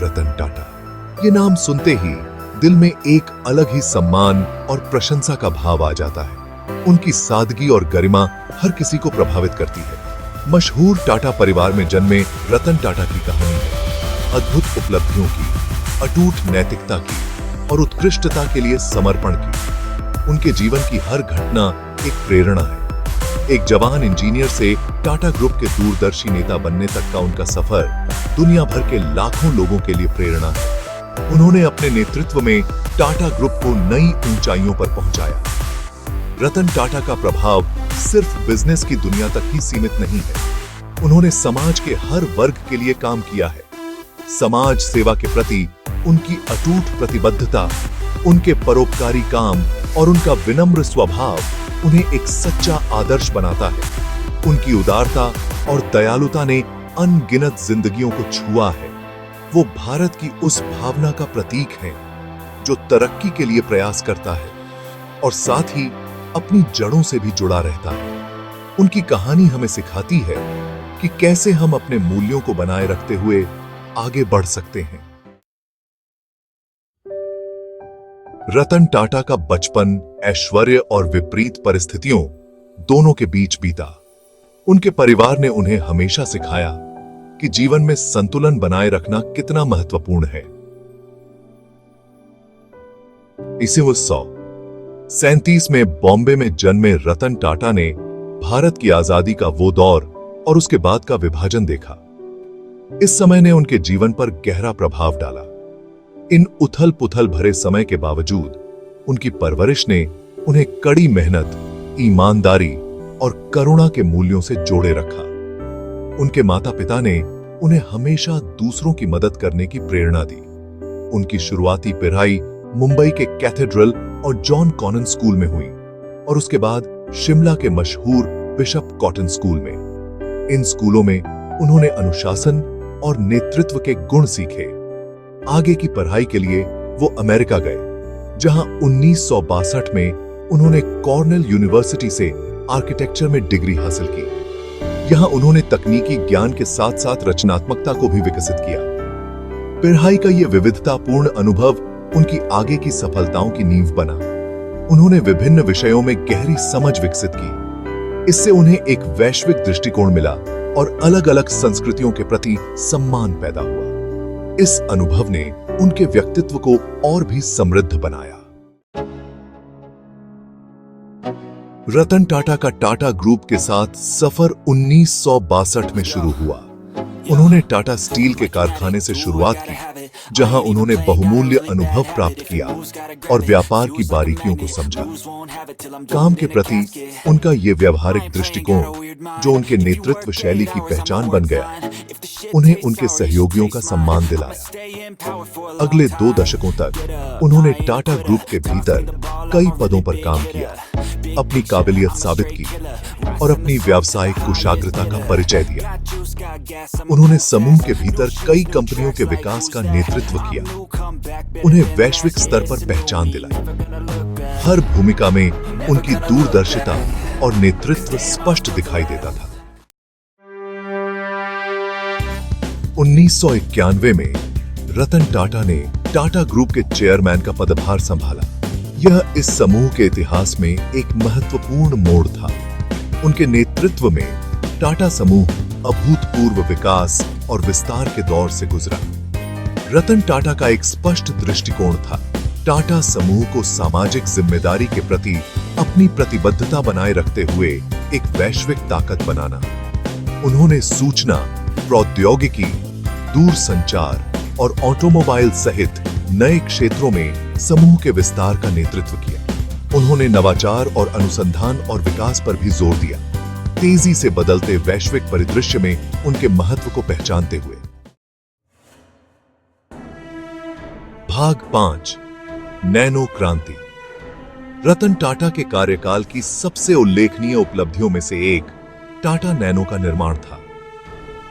रतन टाटा। ये नाम सुनते ही दिल में एक अलग ही सम्मान और प्रशंसा का भाव आ जाता है। उनकी सादगी और गरिमा हर किसी को प्रभावित करती है। मशहूर टाटा परिवार में जन्मे रतन टाटा की कहानी है अद्भुत उपलब्धियों की, अटूट नैतिकता की और उत्कृष्टता के लिए समर्पण की। उनके जीवन की हर घटना एक प्रेरणा है। एक जवान इंजीनियर से टाटा ग्रुप के दूरदर्शी नेता बनने तक का उनका सफर दुनिया भर के लाखों लोगों के लिए प्रेरणा है। उन्होंने अपने नेतृत्व में टाटा ग्रुप को नई ऊंचाइयों पर पहुंचाया। रतन टाटा का प्रभाव सिर्फ बिजनेस की दुनिया तक ही सीमित नहीं है। उन्होंने समाज के हर वर्ग के लिए काम किया है। समाज सेवा के प्रति उनकी अटूट प्रतिबद्धता, उनके परोपकारी काम और उनका विनम्र स्वभाव उन्हें एक सच्चा आदर्श बनाता है। उनकी उदारता और दयालुता ने अनगिनत जिंदगियों को छुआ है। वो भारत की उस भावना का प्रतीक है जो तरक्की के लिए प्रयास करता है और साथ ही अपनी जड़ों से भी जुड़ा रहता है। उनकी कहानी हमें सिखाती है कि कैसे हम अपने मूल्यों को बनाए रखते हुए आगे बढ़ सकते हैं। रतन टाटा का बचपन ऐश्वर्य और विपरीत परिस्थितियों दोनों के बीच बीता। उनके परिवार ने उन्हें हमेशा सिखाया कि जीवन में संतुलन बनाए रखना कितना महत्वपूर्ण है। इसे 1937 में बॉम्बे में जन्मे रतन टाटा ने भारत की आजादी का वो दौर और उसके बाद का विभाजन देखा। इस समय ने उनके जीवन पर गहरा प्रभाव डाला। इन उथल पुथल भरे समय के बावजूद उनकी परवरिश ने उन्हें कड़ी मेहनत, ईमानदारी और करुणा के मूल्यों से जोड़े रखा। उनके माता पिता ने उन्हें हमेशा दूसरों की मदद करने की प्रेरणा दी। उनकी शुरुआती पढ़ाई मुंबई के कैथेड्रल और जॉन कॉनन स्कूल में हुई और उसके बाद शिमला के मशहूर बिशप कॉटन स्कूल में। इन स्कूलों में उन्होंने अनुशासन और नेतृत्व के गुण सीखे। आगे की पढ़ाई के लिए वो अमेरिका गए, जहां 1962 में उन्होंने कॉर्नेल यूनिवर्सिटी से आर्किटेक्चर में डिग्री हासिल की। यहां उन्होंने तकनीकी ज्ञान के साथ साथ रचनात्मकता को भी विकसित किया। पढ़ाई का यह विविधतापूर्ण अनुभव उनकी आगे की सफलताओं की नींव बना। उन्होंने विभिन्न विषयों में गहरी समझ विकसित की। इससे उन्हें एक वैश्विक दृष्टिकोण मिला और अलग अलग संस्कृतियों के प्रति सम्मान पैदा हुआ। इस अनुभव ने उनके व्यक्तित्व को और भी समृद्ध बनाया। रतन टाटा का टाटा ग्रुप के साथ सफर 1962 में शुरू हुआ। उन्होंने टाटा स्टील के कारखाने से शुरुआत की, जहां उन्होंने बहुमूल्य अनुभव प्राप्त किया और व्यापार की बारीकियों को समझा। काम के प्रति उनका ये व्यवहारिक दृष्टिकोण, जो उनके नेतृत्व शैली की पहचान बन गया, उन्हें उनके सहयोगियों का सम्मान दिलाया। अगले 2 दशकों तक उन्होंने टाटा ग्रुप के भीतर कई पदों पर काम किया, अपनी काबिलियत साबित की और अपनी व्यावसायिक कुशाग्रता का परिचय दिया। उन्होंने समूह के भीतर कई कंपनियों के विकास का नेतृत्व किया, उन्हें वैश्विक स्तर पर पहचान दिलाई। हर भूमिका में उनकी दूरदर्शिता और नेतृत्व स्पष्ट दिखाई देता था। 1991 में रतन टाटा ने टाटा ग्रुप के चेयरमैन का पदभार संभाला। यह इस समूह के इतिहास में एक महत्वपूर्ण मोड़ था। उनके नेतृत्व में टाटा समूह अभूतपूर्व विकास और विस्तार के दौर से गुजरा। रतन टाटा का एक स्पष्ट दृष्टिकोण था, टाटा समूह को सामाजिक जिम्मेदारी के प्रति अपनी प्रतिबद्धता बनाए रखते हुए एक वैश्विक ताकत बनाना। उन्होंने सूचना, प्रौद्योगिकी, दूरसंचार और ऑटोमोबाइल सहित नए क्षेत्रों में समूह के विस्तार का नेतृत्व किया। उन्होंने नवाचार और अनुसंधान और विकास पर भी जोर दिया, तेजी से बदलते वैश्विक परिदृश्य में उनके महत्व को पहचानते हुए। भाग 5, नैनो क्रांति। रतन टाटा के कार्यकाल की सबसे उल्लेखनीय उपलब्धियों में से एक टाटा नैनो का निर्माण था।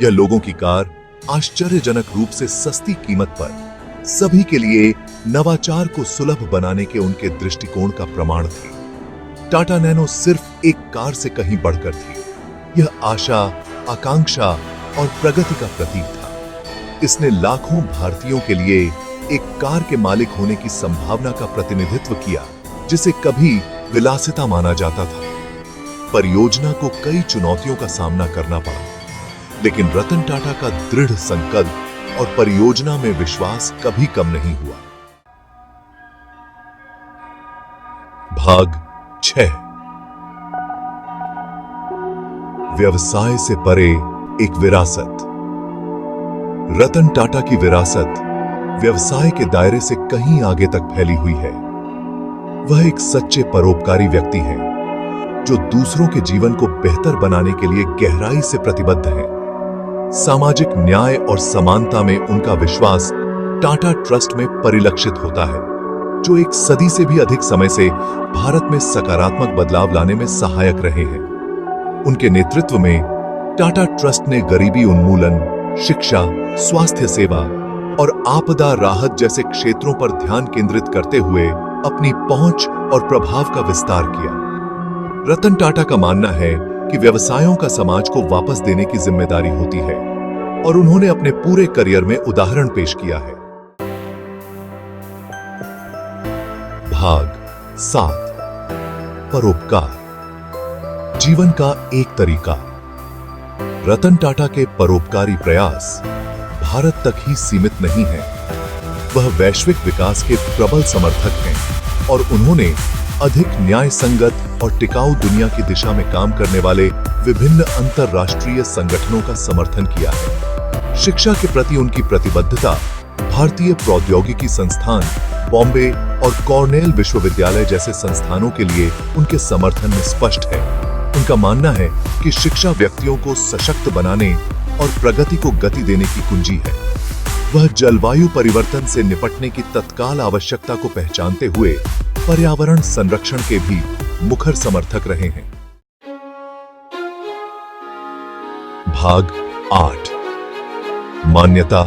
यह लोगों की कार आश्चर्यजनक रूप से सस्ती कीमत पर सभी के लिए नवाचार को सुलभ बनाने के उनके दृष्टिकोण का प्रमाण थी। टाटा नैनो सिर्फ एक कार से कहीं बढ़कर थी। यह आशा, आकांक्षा और प्रगति का प्रतीक था। इसने लाखों भारतीयों के लिए एक कार के मालिक होने की संभावना का प्रतिनिधित्व किया, जिसे कभी विलासिता माना जाता था। परियोजना को कई चुनौतियों का सामना करना पड़ा, लेकिन रतन टाटा का दृढ़ संकल्प और परियोजना में विश्वास कभी कम नहीं हुआ। भाग 6। व्यवसाय से परे एक विरासत। रतन टाटा की विरासत व्यवसाय के दायरे से कहीं आगे तक फैली हुई है। वह एक सच्चे परोपकारी व्यक्ति हैं, जो दूसरों के जीवन को बेहतर बनाने के लिए गहराई से प्रतिबद्ध हैं। सामाजिक न्याय और समानता में उनका विश्वास टाटा ट्रस्ट में परिलक्षित होता है, जो एक सदी से भी अधिक समय से भारत में सकारात्मक बदलाव लाने में सहायक रहे हैं। उनके नेतृत्व में टाटा ट्रस्ट ने गरीबी उन्मूलन, शिक्षा, स्वास्थ्य सेवा और आपदा राहत जैसे क्षेत्रों पर ध्यान केंद्रित करते हुए अपनी पहुंच और प्रभाव का विस्तार किया। रतन टाटा का मानना है कि व्यवसायों का समाज को वापस देने की जिम्मेदारी होती है, और उन्होंने अपने पूरे करियर में उदाहरण पेश किया है। भाग 7। परोपकार, जीवन का एक तरीका। रतन टाटा के परोपकारी प्रयास भारत तक ही सीमित नहीं है। वह वैश्विक विकास के प्रबल समर्थक हैं, और उन्होंने अधिक न्याय संगत और टिकाऊ दुनिया की दिशा में काम करने वाले विभिन्न अंतरराष्ट्रीय संगठनों का समर्थन किया है। शिक्षा के प्रति उनकी प्रतिबद्धता भारतीय प्रौद्योगिकी संस्थान, बॉम्बे और कॉर्नेल विश्वविद्यालय जैसे संस्थानों के लिए उनके समर्थन में स्पष्ट है। उनका मानना है कि शिक्षा व्यक्तियों को सशक्त बनाने और प्रगति को गति देने की कुंजी है। वह जलवायु परिवर्तन से निपटने की तत्काल आवश्यकता को पहचानते हुए पर्यावरण संरक्षण के भी मुखर समर्थक रहे हैं। भाग 8। मान्यता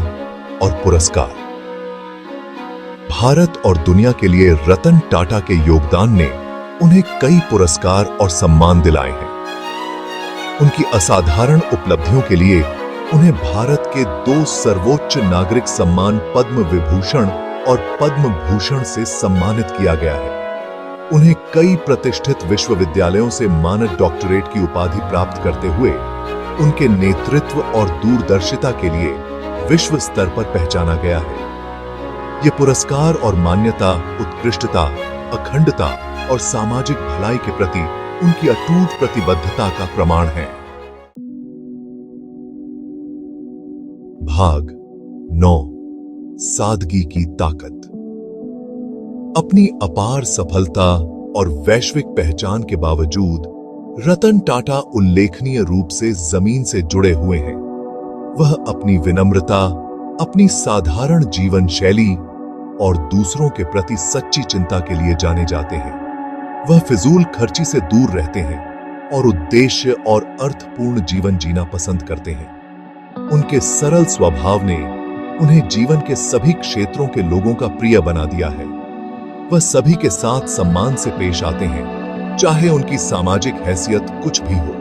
और पुरस्कार। भारत और दुनिया के लिए रतन टाटा के योगदान ने उन्हें कई पुरस्कार और सम्मान दिलाए हैं। उनकी असाधारण उपलब्धियों के लिए उन्हें भारत के 2 सर्वोच्च नागरिक सम्मान पद्म विभूषण और पद्म भूषण से सम्मानित किया गया है। उन्हें कई प्रतिष्ठित विश्वविद्यालयों से मानद डॉक्टरेट की उपाधि प्राप्त करते हुए उनके नेतृत्व और दूरदर्शिता के लिए विश्व स्तर पर पहचाना गया है। ये पुरस्कार और मान्यता उत्कृष्टता, अखंडता और सामाजिक भलाई के प्रति उनकी अटूट प्रतिबद्धता का प्रमाण है। भाग 9। सादगी की ताकत। अपनी अपार सफलता और वैश्विक पहचान के बावजूद रतन टाटा उल्लेखनीय रूप से जमीन से जुड़े हुए हैं। वह अपनी विनम्रता, अपनी साधारण जीवन शैली और दूसरों के प्रति सच्ची चिंता के लिए जाने जाते हैं। वह फिजूल खर्ची से दूर रहते हैं और उद्देश्य और अर्थपूर्ण जीवन जीना पसंद करते हैं। उनके सरल स्वभाव ने उन्हें जीवन के सभी क्षेत्रों के लोगों का प्रिय बना दिया है। वह सभी के साथ सम्मान से पेश आते हैं, चाहे उनकी सामाजिक हैसियत कुछ भी हो।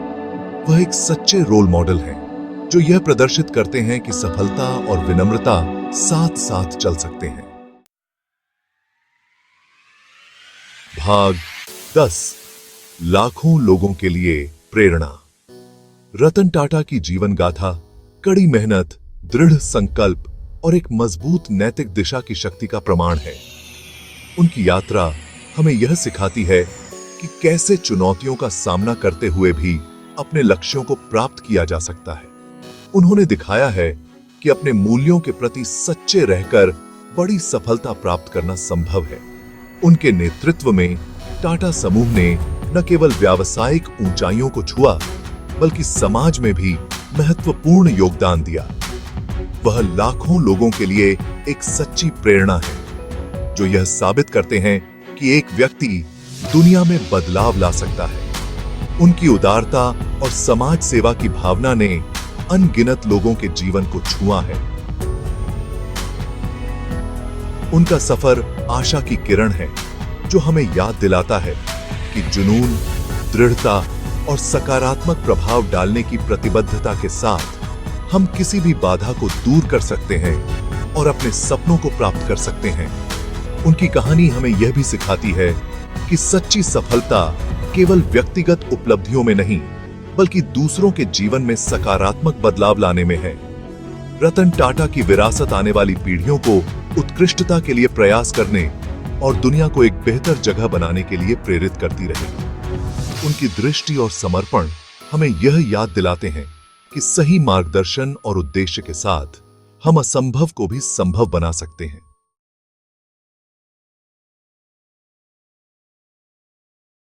वह एक सच्चे रोल मॉडल हैं, जो यह प्रदर्शित करते हैं कि सफलता और विनम्रता साथ साथ चल सकते हैं। भाग 10। लाखों लोगों के लिए प्रेरणा। रतन टाटा की जीवन गाथा कड़ी मेहनत, दृढ़ संकल्प और एक मजबूत नैतिक दिशा की शक्ति का प्रमाण है। उनकी यात्रा हमें यह सिखाती है कि कैसे चुनौतियों का सामना करते हुए भी अपने लक्ष्यों को प्राप्त किया जा सकता है। उन्होंने दिखाया है कि अपने मूल्यों के प्रति सच्चे रहकर बड़ी सफलता प्राप्त करना संभव है। उनके नेतृत्व में टाटा समूह ने न केवल व्यावसायिक ऊंचाइयों को छुआ, बल्कि समाज में भी महत्वपूर्ण योगदान दिया। वह लाखों लोगों के लिए एक सच्ची प्रेरणा है, जो यह साबित करते हैं कि एक व्यक्ति दुनिया में बदलाव ला सकता है। उनकी उदारता और समाज सेवा की भावना ने अनगिनत लोगों के जीवन को छुआ है। उनका सफर आशा की किरण है, जो हमें याद दिलाता है कि जुनून, दृढ़ता और सकारात्मक प्रभाव डालने की प्रतिबद्धता के साथ हम किसी भी बाधा को दूर कर सकते हैं और अपने सपनों को प्राप्त कर सकते हैं। उनकी कहानी हमें यह भी सिखाती है कि सच्ची सफलता केवल व्यक्तिगत उपलब्धियों में नहीं, बल्कि दूसरों के जीवन में सकारात्मक बदलाव लाने में है। रतन टाटा की विरासत आने वाली पीढ़ियों को उत्कृष्टता के लिए प्रयास करने और दुनिया को एक बेहतर जगह बनाने के लिए प्रेरित करती रहेगी। उनकी दृष्टि और समर्पण हमें यह याद दिलाते हैं कि सही मार्गदर्शन और उद्देश्य के साथ हम असंभव को भी संभव बना सकते हैं।